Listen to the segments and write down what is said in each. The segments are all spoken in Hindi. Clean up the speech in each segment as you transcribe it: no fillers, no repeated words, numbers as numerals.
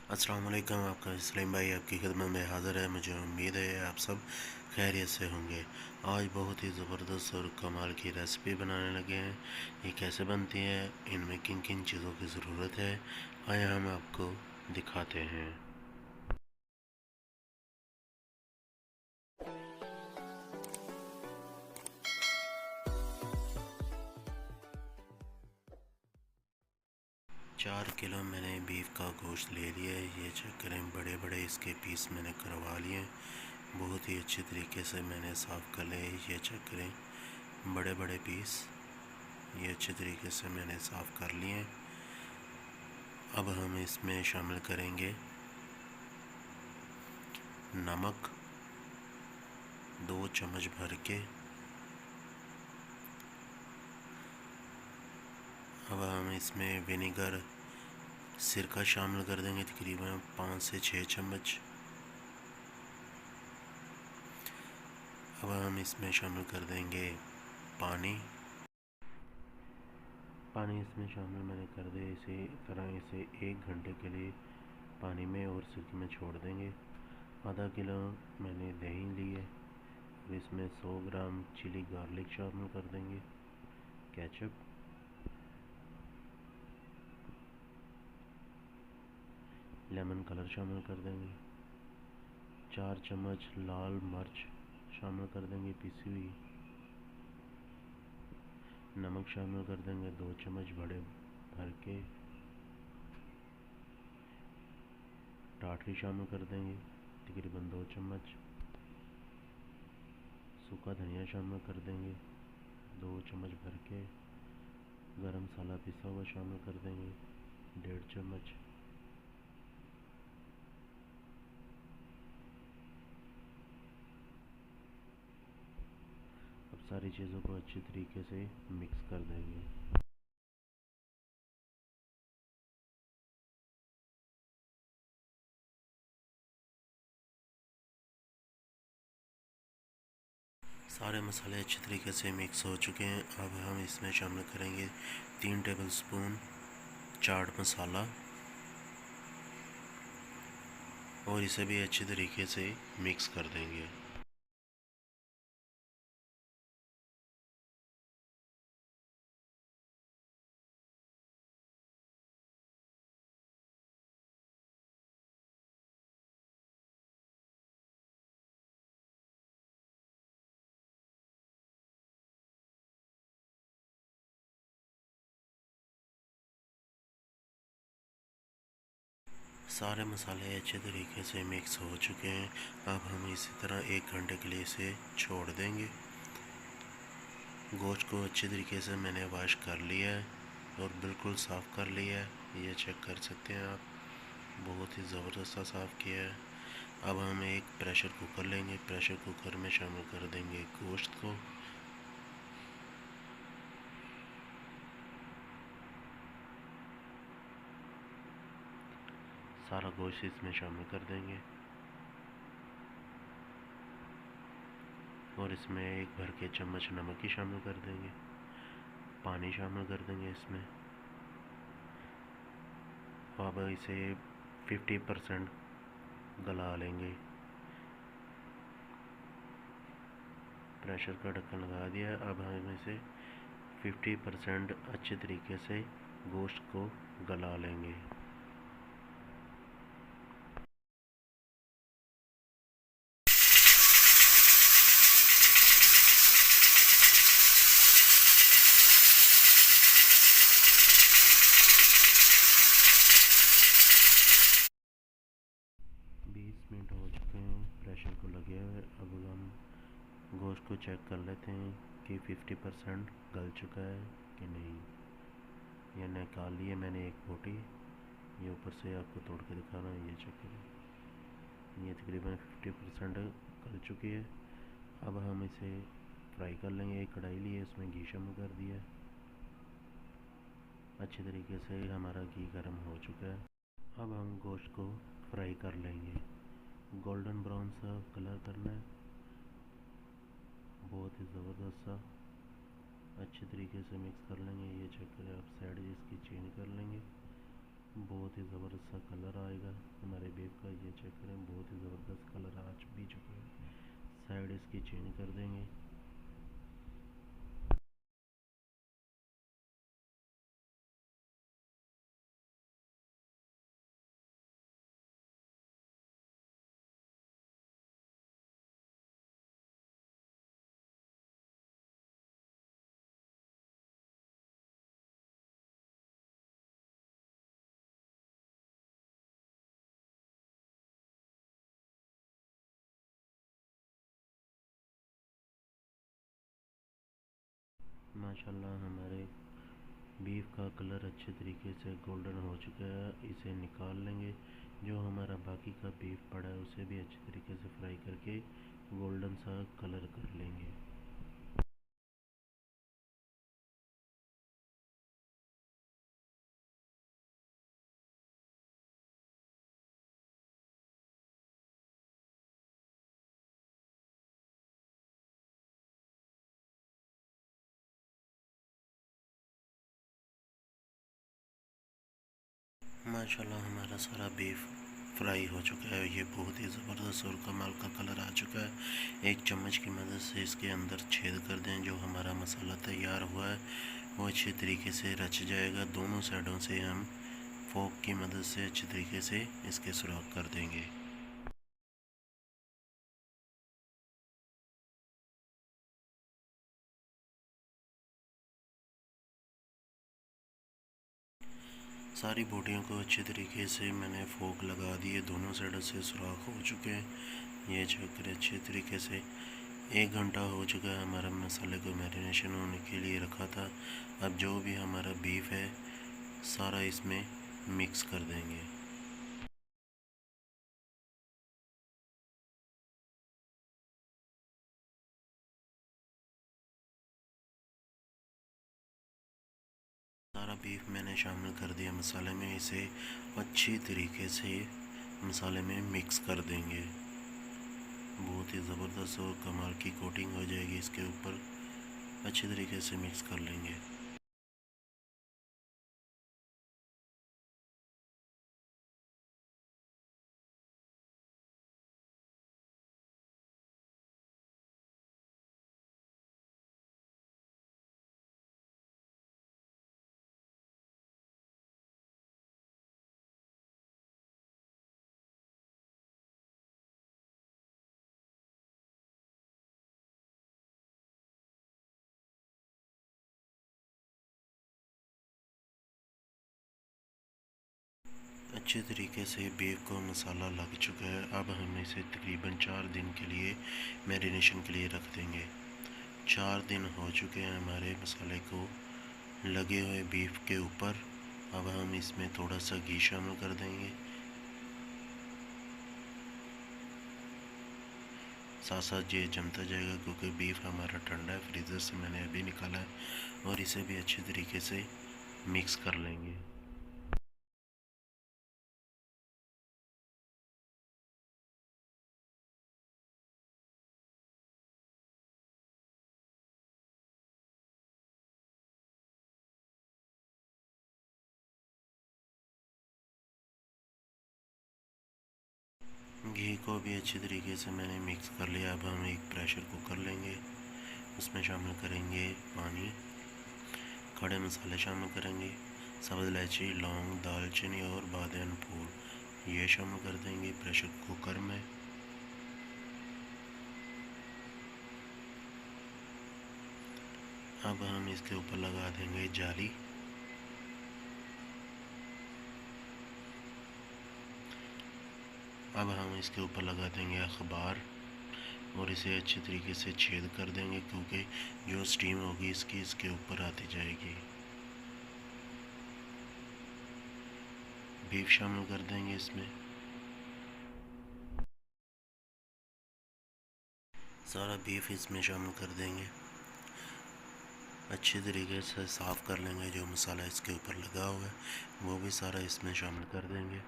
अस्सलाम वालेकुम। आपका सलीम भाई आपकी खिदमत में हाज़िर है। मुझे उम्मीद है आप सब खैरियत से होंगे। आज बहुत ही ज़बरदस्त और कमाल की रेसिपी बनाने लगे हैं। ये कैसे बनती है, इनमें किन किन चीज़ों की ज़रूरत है, आइए हम आपको दिखाते हैं। चार किलो मैंने बीफ का गोश्त ले लिया है। ये चेक करें, बड़े बड़े इसके पीस मैंने करवा लिए। बहुत ही अच्छे तरीके से मैंने साफ़ कर लिए। ये चेक करें, बड़े बड़े पीस ये अच्छे तरीके से मैंने साफ़ कर लिए। अब हम इसमें शामिल करेंगे नमक 2 चम्मच भर के। अब हम इसमें विनेगर सिरका शामिल कर देंगे, तकरीबन 5 से 6 चम्मच। अब हम इसमें शामिल कर देंगे पानी इसमें शामिल मैंने कर दिया। इसी तरह इसे 1 घंटे के लिए पानी में और सिरके में छोड़ देंगे। आधा किलो मैंने दही ली है और इसमें 100 ग्राम चिली गार्लिक शामिल कर देंगे। केचप, लेमन कलर शामिल कर देंगे। 4 चम्मच लाल मिर्च शामिल कर देंगे पिसी हुई। नमक शामिल कर देंगे 2 चम्मच बड़े भर के। टाटरी शामिल कर देंगे तकरीबन 2 चम्मच। सूखा धनिया शामिल कर देंगे 2 चम्मच भर के। गरम मसाला पिसा हुआ शामिल कर देंगे 1.5 चम्मच। अब सारी चीज़ों को अच्छी तरीके से मिक्स कर देंगे। सारे मसाले अच्छी तरीके से मिक्स हो चुके हैं। अब हम इसमें शामिल करेंगे 3 टेबलस्पून चाट मसाला और इसे भी अच्छी तरीके से मिक्स कर देंगे। सारे मसाले अच्छे तरीके से मिक्स हो चुके हैं। अब हम इसी तरह 1 घंटे के लिए इसे छोड़ देंगे। गोश्त को अच्छे तरीके से मैंने वॉश कर लिया है और बिल्कुल साफ़ कर लिया है। ये चेक कर सकते हैं आप, बहुत ही ज़बरदस्त साफ़ किया है। अब हम एक प्रेशर कुकर लेंगे। प्रेशर कुकर में शामिल कर देंगे गोश्त को। सारा गोश्त इसमें शामिल कर देंगे और इसमें 1 भर के चम्मच नमक ही शामिल कर देंगे। पानी शामिल कर देंगे इसमें। अब इसे 50% गला लेंगे। प्रेशर का ढक्कन लगा दिया। अब हम इसे 50% अच्छे तरीके से गोश्त को गला लेंगे। 20 मिनट हो चुके हैं प्रेशर को लगे हुए। अब हम गोश्त को चेक कर लेते हैं कि 50% गल चुका है कि नहीं। ये निकाल लिए मैंने एक बोटी। ये ऊपर से आपको तोड़ के दिखा रहा है, ये चेक करें। ये तकरीबन 50% गल चुकी है। अब हम इसे फ्राई कर लेंगे। एक कढ़ाई ली है, उसमें घी शामिल कर दिया है। अच्छी तरीके से हमारा घी गर्म हो चुका है। अब हम गोश्त को फ्राई कर लेंगे। गोल्डन ब्राउन सा कलर करना है, बहुत ही ज़बरदस्त सा। अच्छे तरीके से मिक्स कर लेंगे। ये चेक करें आप, साइड इसकी चेंज कर लेंगे। बहुत ही ज़बरदस्त सा कलर आएगा कर देंगे। माशाल्लाह हमारे बीफ का कलर अच्छे तरीके से गोल्डन हो चुका है। इसे निकाल लेंगे। जो हमारा बाकी का बीफ पड़ा है उसे भी अच्छे तरीके से फ्राई करके गोल्डन सा कलर कर लेंगे। माशाल्लाह हमारा सारा बीफ फ्राई हो चुका है। ये बहुत ही ज़बरदस्त और कमाल का कलर आ चुका है। एक चम्मच की मदद से इसके अंदर छेद कर दें। जो हमारा मसाला तैयार हुआ है वो अच्छे तरीके से रच जाएगा। दोनों साइडों से हम फोक की मदद से अच्छे तरीके से इसके सुराख कर देंगे। सारी बोटियों को अच्छे तरीके से मैंने फोक लगा दिए। दोनों साइडों से सुराख हो चुके हैं। ये चक्कर अच्छे तरीके से 1 घंटा हो चुका है हमारा मसाले को मैरिनेशन होने के लिए रखा था। अब जो भी हमारा बीफ है सारा इसमें मिक्स कर देंगे। सारा बीफ मैंने शामिल कर दिया मसाले में। इसे अच्छी तरीके से मसाले में मिक्स कर देंगे। बहुत ही ज़बरदस्त और कमाल की कोटिंग हो जाएगी इसके ऊपर। अच्छी तरीके से मिक्स कर लेंगे। अच्छे तरीके से बीफ को मसाला लग चुका है। अब हम इसे तकरीबन 4 दिन के लिए मैरिनेशन के लिए रख देंगे। 4 दिन हो चुके हैं हमारे मसाले को लगे हुए बीफ के ऊपर। अब हम इसमें थोड़ा सा घी शामिल कर देंगे। साथ साथ ये जमता जाएगा क्योंकि बीफ हमारा ठंडा है। फ्रीज़र से मैंने अभी निकाला है। और इसे भी अच्छी तरीके से मिक्स कर लेंगे। घी को भी अच्छी तरीके से मैंने मिक्स कर लिया। अब हम एक प्रेशर कुकर लेंगे। उसमें शामिल करेंगे पानी। खड़े मसाले शामिल करेंगे। सब्ज़ इलायची, लौंग, दालचीनी और बादियान फूल ये शामिल कर देंगे प्रेशर कुकर में। अब हम इसके ऊपर लगा देंगे जाली। अब हम इसके ऊपर लगा देंगे अखबार और इसे अच्छे तरीके से छेद कर देंगे क्योंकि जो स्टीम होगी इसकी इसके ऊपर आती जाएगी। बीफ शामिल कर देंगे इसमें। सारा बीफ इसमें शामिल कर देंगे। अच्छे तरीके से साफ़ कर लेंगे। जो मसाला इसके ऊपर लगा हुआ है वो भी सारा इसमें शामिल कर देंगे।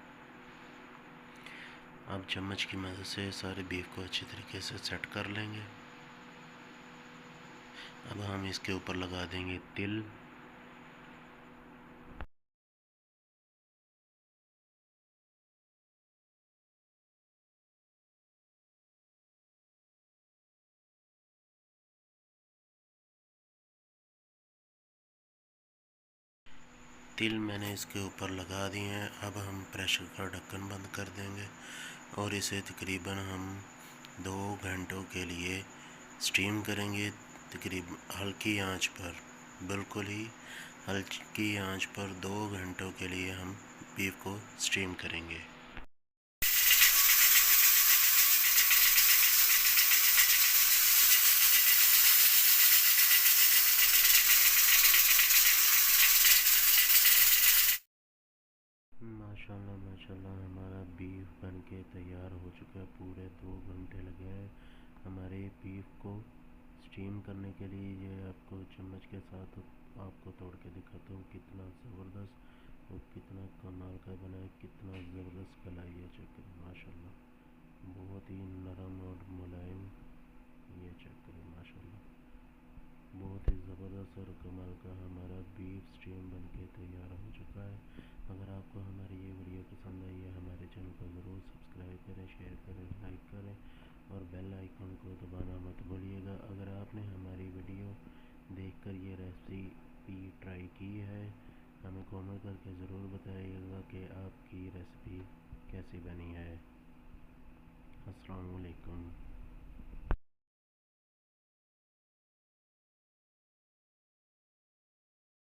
अब चम्मच की मदद से सारे बीफ को अच्छे तरीके से सेट कर लेंगे। अब हम इसके ऊपर लगा देंगे तिल। तिल मैंने इसके ऊपर लगा दिए हैं। अब हम प्रेशर का ढक्कन बंद कर देंगे और इसे तकरीबन हम 2 घंटों के लिए स्टीम करेंगे। तकरीबन हल्की आंच पर, बिल्कुल ही हल्की आंच पर 2 घंटों के लिए हम बीफ को स्टीम करेंगे। माशाल्लाह माशाल्लाह हमारा बीफ बनके तैयार हो चुका है। पूरे 2 घंटे लगे हैं हमारे बीफ को स्टीम करने के लिए। ये आपको चम्मच के साथ आपको तोड़ के दिखाता हूँ कितना ज़बरदस्त और कितना कमाल का बना है, कितना ज़बरदस्त कलाई है। चेक करें माशाल्लाह, बहुत ही नरम और मुलायम। ये चेक करें माशाल्लाह, बहुत ही ज़बरदस्त और कमाल का हमारा बीफ स्टीम बनके तैयार हो चुका है। अगर आपको हमारी ये वीडियो पसंद आई है, हमारे चैनल को ज़रूर सब्सक्राइब करें, शेयर करें, लाइक करें और बेल आइकन को दबाना मत भूलिएगा। अगर आपने हमारी वीडियो देखकर ये रेसिपी ट्राई की है, हमें कमेंट करके ज़रूर बताइएगा कि आपकी रेसिपी कैसी बनी है। अस्सलाम वालेकुम।